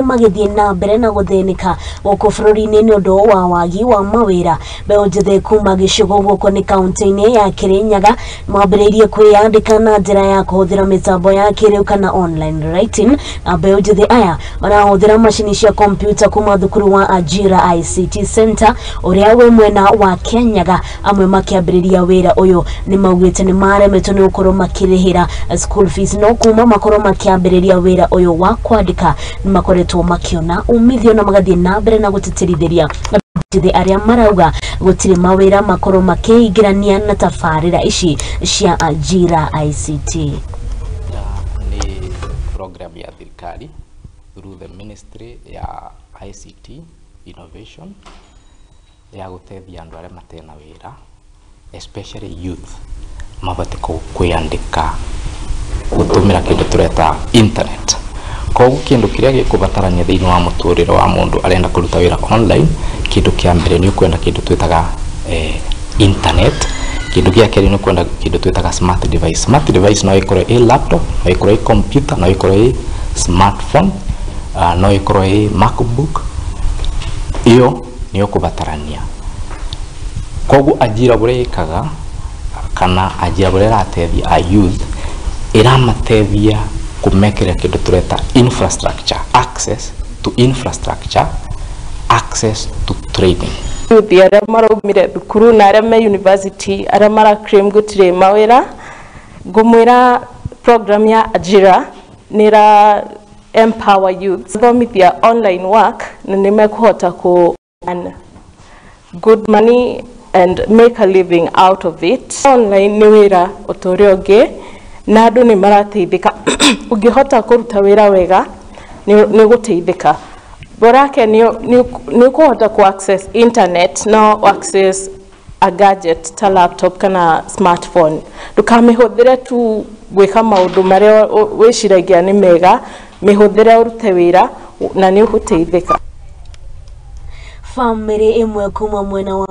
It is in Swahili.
magithiee na mbere na guthinika guku bururiini ni undu wa wagi wa mawira. Mbeu njithi kuma gichugu guku ni kauntiini ya Kirinyaga nimambiriirie kwiyandika na njira ya kuhuthira mitambo ya kiriiu kana online writing. Na mbeu njithi aya marahuthira mashini cia kompyuta kuma thukuru wa Njira ICT Center uria we mwena wa Kirinyaga. Amwe makiambiriria wira uyu ni maugite ni maremetwo ni gukorwo makirihira school fees, no kuma makorwo makiambiriria wira uyu wa kwandika ni makoretwo makiona umithio na magathie na mbere na gutitirithiria njithi aria marauga gutiri mawira makorwo makiingirania na tafarira ici cia Njira ICT. Ni program ya thirikari through the ministry ya ICT innovation ya gutethia andu aria matena wira, especially youth mabate kwiyandika gutumira kindu tureta internet. Koguo kindu kiria gikubatarania thiini wa muturire wa mundu arenda kuruta wira online, kindu kia mbere ni ukwenda kindu twitaga internet. Kindu gia keri ni kwenda kindu twitaga smart device. Smart device no ikorwo laptop, no ikorwo computer, no ikorwo smartphone, no ikorwo macbook. Iyo ni ukubatarania. Koguo Njira bure ikaga kana Njira bure ratethia a youth iramatethia kumekera kindu tureta infrastructure, access to infrastructure, access to training. Youth aria maraumire thukuru na aria me university aria mara claim gutire mawira, ngumwira program ya Njira nira empower youth thomithia online work na nimekuhota ku earn good money and make a living out of it. Online ni wira uturio ungi na andu ni marateithika. Ungihota kuruta wira wega ni guteithika. Borake ni kuhota ku access internet, no access a gadget ta laptop kana smartphone. Ndukamihuthire tu gwika maundu maria wiciragia ni mega, mihuthire urute wira na ni uguteithika. Family imwe kuma mwena wa